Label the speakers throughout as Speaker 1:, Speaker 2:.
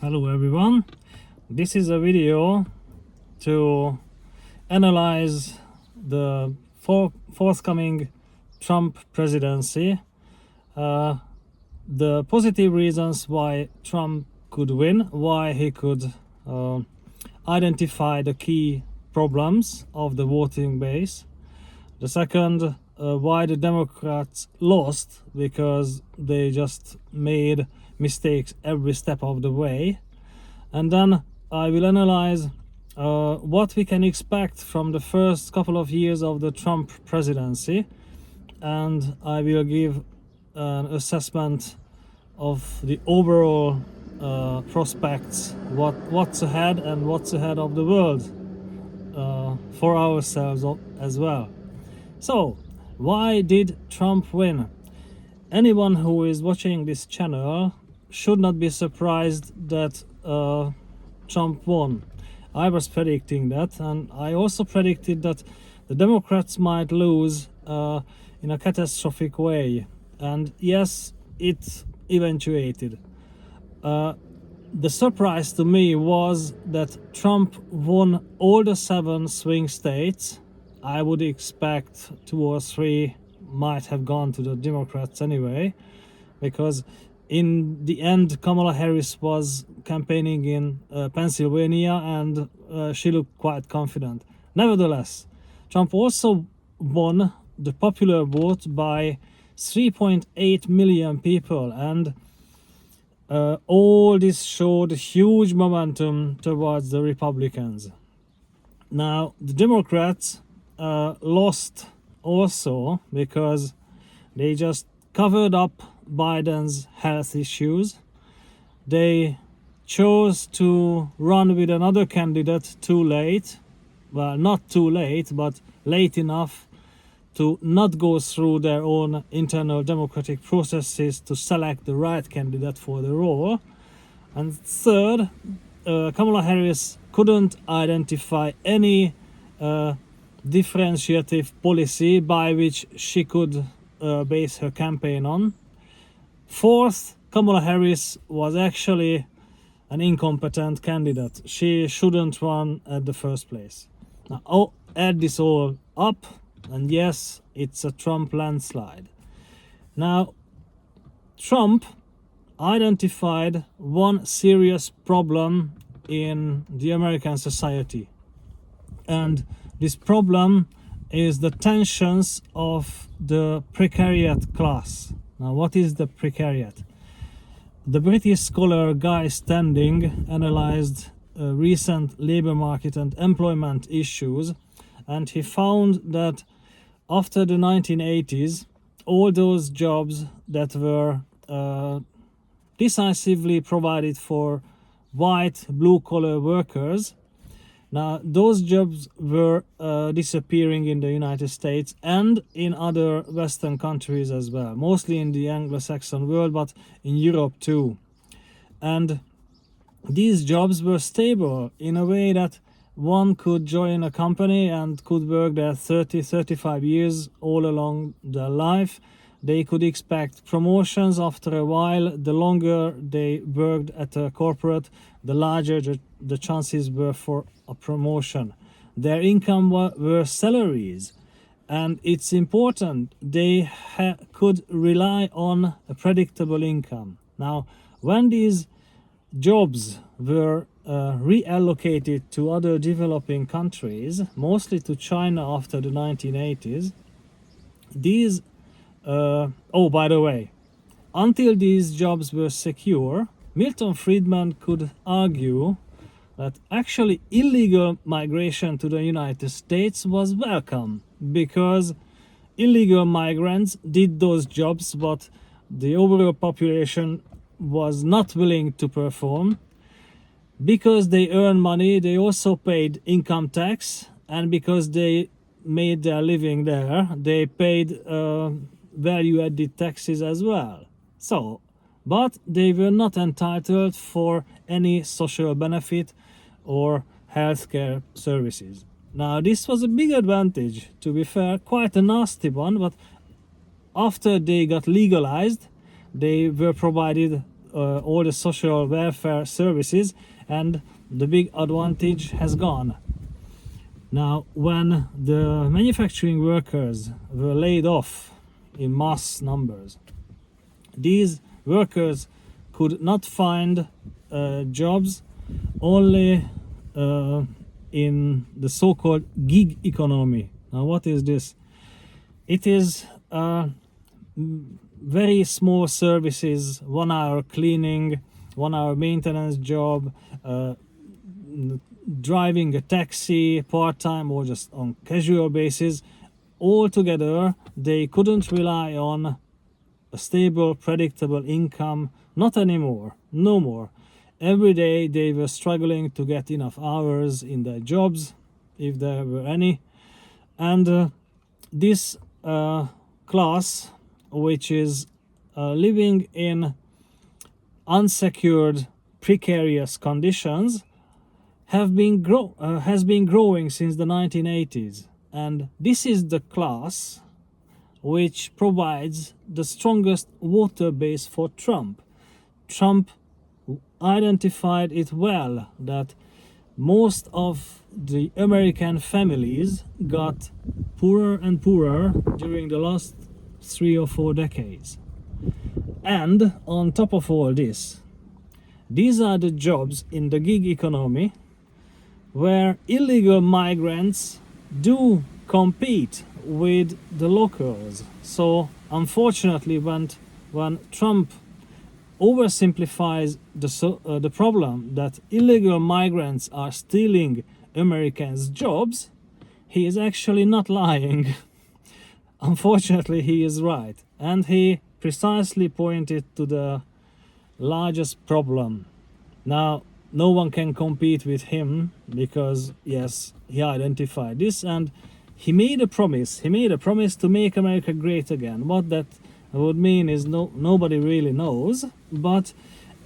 Speaker 1: Hello everyone, this is a video to analyze the forthcoming Trump presidency, the positive reasons why Trump could win, why he could identify the key problems of the voting base. The second, why the Democrats lost, because they just made mistakes every step of the way. And then I will analyze what we can expect from the first couple of years of the Trump presidency, and I will give an assessment of the overall prospects, what's ahead and what's ahead of the world for ourselves as well. So, why did Trump win? Anyone who is watching this channel should not be surprised that Trump won. I was predicting that, and I also predicted that the Democrats might lose in a catastrophic way. And yes, it eventuated. The surprise to me was that Trump won all the 7 swing states. I would expect 2 or 3 might have gone to the Democrats anyway, because in the end Kamala Harris was campaigning in Pennsylvania, and she looked quite confident. Nevertheless, Trump also won the popular vote by 3.8 million people, and all this showed huge momentum towards the Republicans. Now, the Democrats lost also because they just covered up Biden's health issues. They chose to run with another candidate too late. Well, not too late, but late enough to not go through their own internal democratic processes to select the right candidate for the role. And third, Kamala Harris couldn't identify any differentiative policy by which she could base her campaign on. Fourth, Kamala Harris was actually an incompetent candidate. She shouldn't run at the first place. Now, I'll add this all up, and yes, it's a Trump landslide. Now, Trump identified one serious problem in the American society, and this problem is the tensions of the precariat class. Now, what is the precariat? The British scholar Guy Standing analyzed recent labor market and employment issues, and he found that after the 1980s, all those jobs that were decisively provided for white blue-collar workers, now those jobs were disappearing in the United States and in other Western countries as well, mostly in the Anglo-Saxon world, but in Europe too. And these jobs were stable in a way that one could join a company and could work there 30-35 years all along their life. They could expect promotions after a while. The longer they worked at a corporate, the larger the chances were for a promotion. Their income were salaries, and it's important they could rely on a predictable income. Now, when these jobs were reallocated to other developing countries, mostly to China after the 1980s, these by the way, until these jobs were secure, Milton Friedman could argue that actually illegal migration to the United States was welcome, because illegal migrants did those jobs what the overall population was not willing to perform. Because they earn money, they also paid income tax, and because they made their living there, they paid value-added taxes as well. So, but they were not entitled for any social benefit or healthcare services. Now, this was a big advantage, to be fair, quite a nasty one, but after they got legalized, they were provided all the social welfare services, and the big advantage has gone. Now, when the manufacturing workers were laid off in mass numbers, these workers could not find jobs only in the so-called gig economy. Now, what is this? It is very small services, 1 hour cleaning, 1 hour maintenance job, driving a taxi part-time or just on casual basis. Altogether, they couldn't rely on a stable, predictable income. Not anymore, no more. Every day they were struggling to get enough hours in their jobs, if there were any. And this class, which is living in unsecured, precarious conditions, has been growing since the 1980s. And this is the class which provides the strongest voter base for Trump. Trump identified it well that most of the American families got poorer and poorer during the last 3 or 4 decades. And on top of all this, these are the jobs in the gig economy where illegal migrants do compete with the locals. So unfortunately, when Trump oversimplifies the problem that illegal migrants are stealing Americans' jobs, he is actually not lying. Unfortunately, he is right, and he precisely pointed to the largest problem. Now, no one can compete with him because, yes, he identified this, and he made a promise. He made a promise to make America great again. What that would mean is nobody really knows, but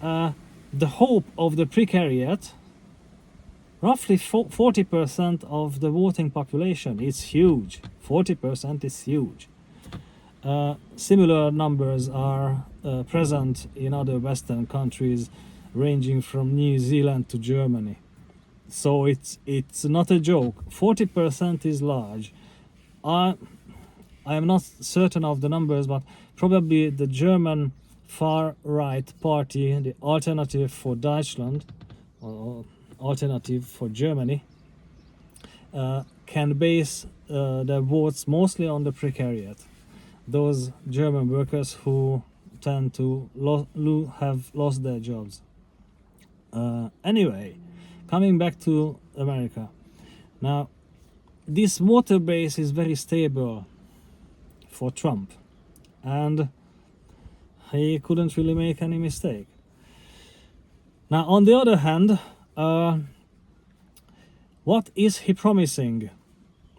Speaker 1: the hope of the precariat, roughly 40% of the voting population, is huge. 40% is huge. Similar numbers are present in other Western countries, ranging from New Zealand to Germany. So it's not a joke. 40% is large. I am not certain of the numbers, but probably the German far-right party, the Alternative for Deutschland, or Alternative for Germany, can base their votes mostly on the precariat. Those German workers who tend to have lost their jobs. Anyway, coming back to America. Now, this voter base is very stable for Trump, and he couldn't really make any mistake. Now, on the other hand, what is he promising?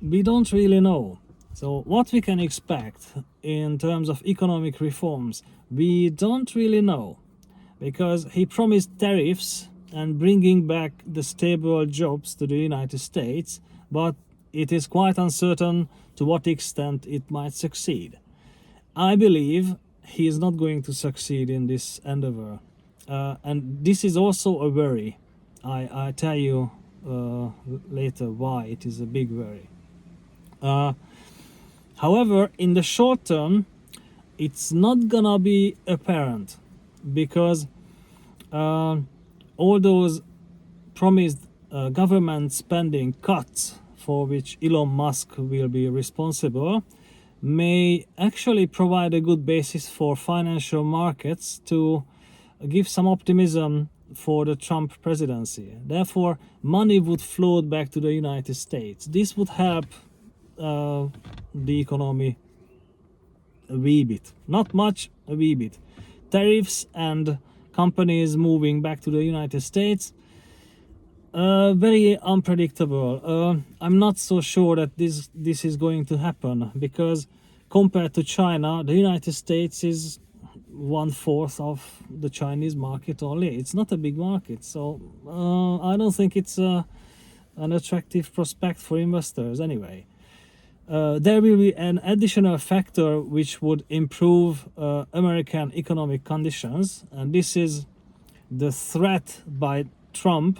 Speaker 1: We don't really know. So what we can expect in terms of economic reforms, we don't really know, because he promised tariffs and bringing back the stable jobs to the United States, but it is quite uncertain to what extent it might succeed. I believe he is not going to succeed in this endeavor, and this is also a worry. I tell you later why it is a big worry. However, in the short term, it's not gonna be apparent, because all those promised government spending cuts for which Elon Musk will be responsible may actually provide a good basis for financial markets to give some optimism for the Trump presidency. Therefore, money would float back to the United States. This would help the economy a wee bit. Not much, a wee bit. Tariffs and companies moving back to the United States, very unpredictable. I'm not so sure that this is going to happen, because compared to China, the United States is 1/4 of the Chinese market only. It's not a big market, so I don't think it's an attractive prospect for investors anyway. there will be an additional factor which would improve American economic conditions, and this is the threat by Trump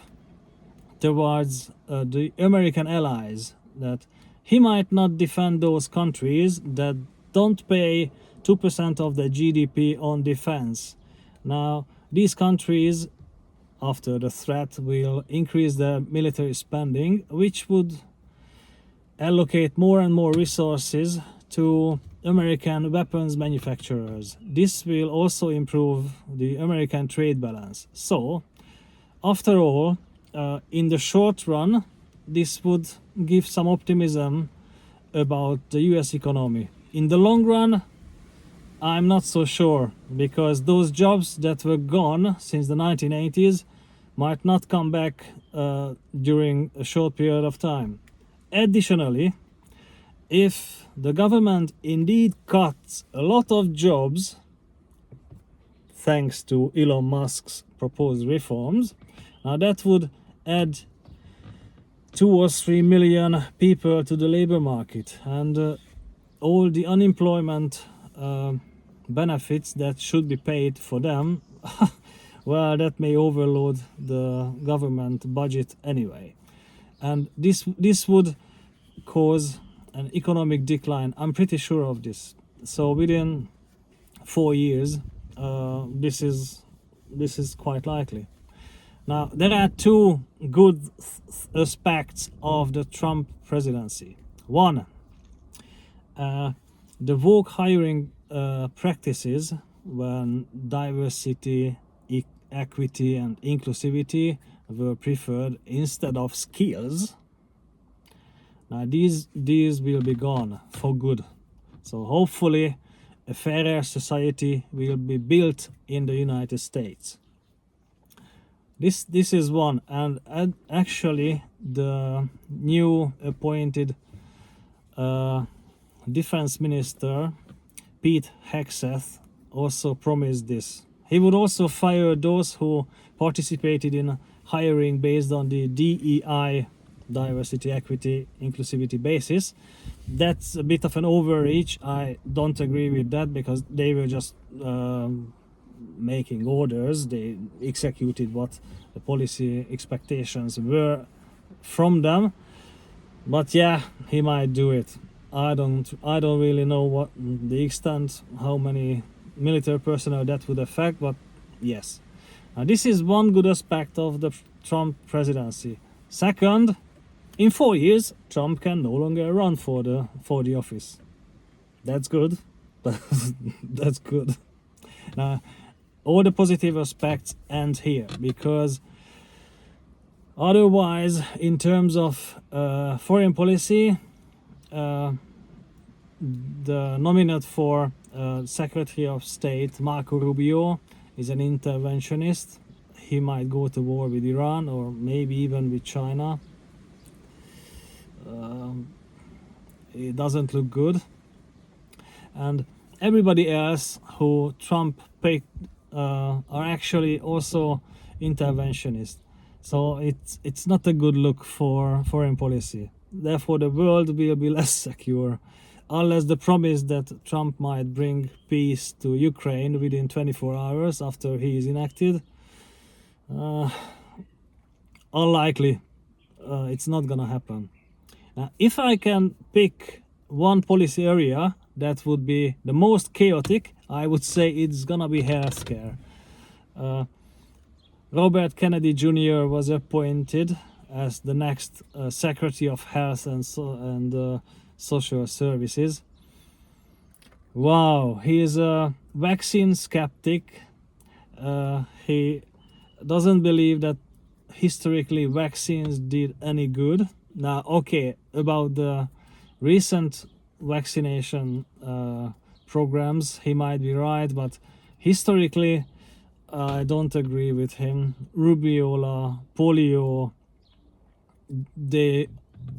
Speaker 1: towards the American allies, that he might not defend those countries that don't pay 2% of their GDP on defense. Now, these countries, after the threat, will increase their military spending, which would allocate more and more resources to American weapons manufacturers. This will also improve the American trade balance. So, after all, in the short run, this would give some optimism about the US economy. In the long run, I'm not so sure, because those jobs that were gone since the 1980s might not come back during a short period of time. Additionally, if the government indeed cuts a lot of jobs, thanks to Elon Musk's proposed reforms, now that would add 2 or 3 million people to the labor market, and all the unemployment benefits that should be paid for them, well, that may overload the government budget anyway. And this would cause an economic decline. I'm pretty sure of this. So within 4 years, this is quite likely. Now, there are two good aspects of the Trump presidency. One, the woke hiring practices, when diversity, equity, and inclusivity were preferred instead of skills. Now these will be gone for good. So hopefully a fairer society will be built in the United States. This is one, and actually the new appointed defense minister, Pete Hegseth, also promised this. He would also fire those who participated in hiring based on the DEI, diversity, equity, inclusivity basis. That's a bit of an overreach. I don't agree with that, because they were just making orders. They executed what the policy expectations were from them. But yeah, he might do it. I don't really know what the extent, how many military personnel that would affect, but yes. Now, this is one good aspect of the Trump presidency. Second, in 4 years, Trump can no longer run for the office. That's good. That's good. Now, all the positive aspects end here, because otherwise, in terms of foreign policy, the nominee for Secretary of State, Marco Rubio, is an interventionist. He might go to war with Iran, or maybe even with China. It doesn't look good. And everybody else who Trump picked are actually also interventionists. So it's not a good look for foreign policy. Therefore, the world will be less secure, unless the promise that Trump might bring peace to Ukraine within 24 hours after he is enacted. Unlikely. It's not gonna happen. Now, if I can pick one policy area that would be the most chaotic, I would say it's gonna be healthcare. Robert Kennedy Jr. was appointed as the next Secretary of Health and Social Services. Wow, he is a vaccine skeptic. He doesn't believe that historically vaccines did any good. Now, okay, about the recent vaccination programs, he might be right, but historically, I don't agree with him. Rubiola, polio, they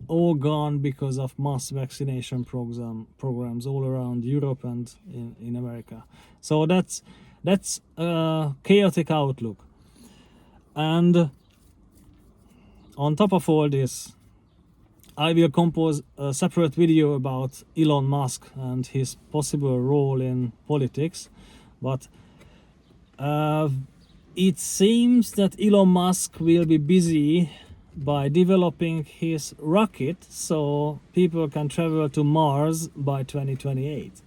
Speaker 1: all gone because of mass vaccination programs all around Europe and in America. So that's a chaotic outlook. And on top of all this, I will compose a separate video about Elon Musk and his possible role in politics, but it seems that Elon Musk will be busy by developing his rocket so people can travel to Mars by 2028.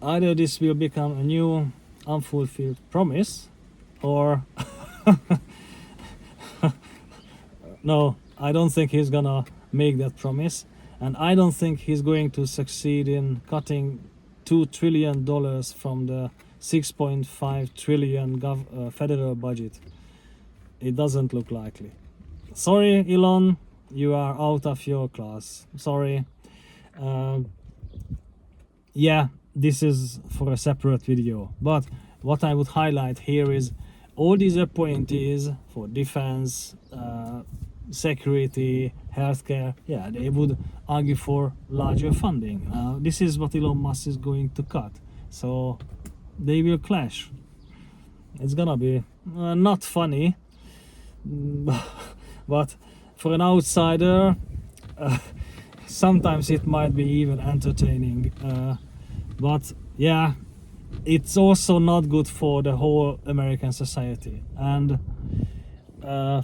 Speaker 1: Either this will become a new unfulfilled promise, or no, I don't think he's gonna make that promise, and I don't think he's going to succeed in cutting $2 trillion from the 6.5 trillion federal budget. It doesn't look likely. Sorry, Elon, you are out of your class. Sorry. Yeah, this is for a separate video. But what I would highlight here is all these appointees for defense, security, healthcare, yeah, they would argue for larger funding. This is what Elon Musk is going to cut. So they will clash. It's gonna be not funny, but for an outsider, sometimes it might be even entertaining. But yeah, it's also not good for the whole American society. And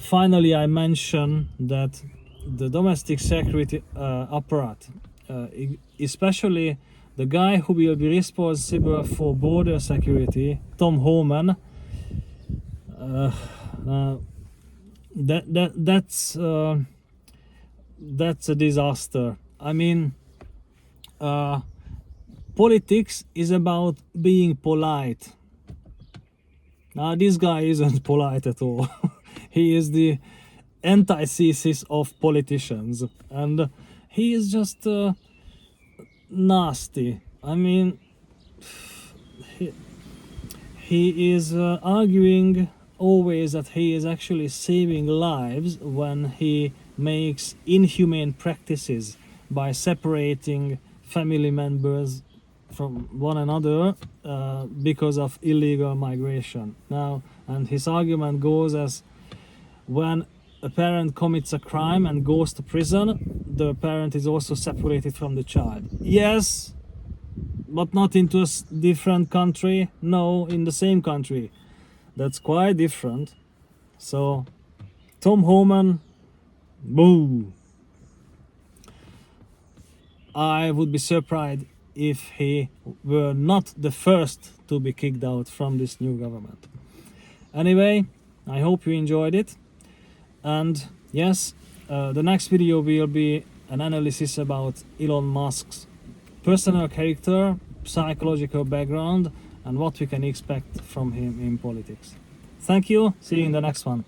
Speaker 1: finally, I mention that the domestic security apparatus, especially the guy who will be responsible for border security, Tom Homan, that's a disaster. I mean, politics is about being polite. Now, this guy isn't polite at all. He is the antithesis of politicians, and he is just nasty. I mean, he is arguing always that he is actually saving lives when he makes inhumane practices by separating family members from one another because of illegal migration. Now, and his argument goes as when a parent commits a crime and goes to prison, the parent is also separated from the child. Yes, but not into a different country. No, in the same country. That's quite different. So, Tom Homan, boo. I would be surprised if he were not the first to be kicked out from this new government. Anyway, I hope you enjoyed it. And yes, the next video will be an analysis about Elon Musk's personal character, psychological background, and what we can expect from him in politics. Thank you. See you in the next one.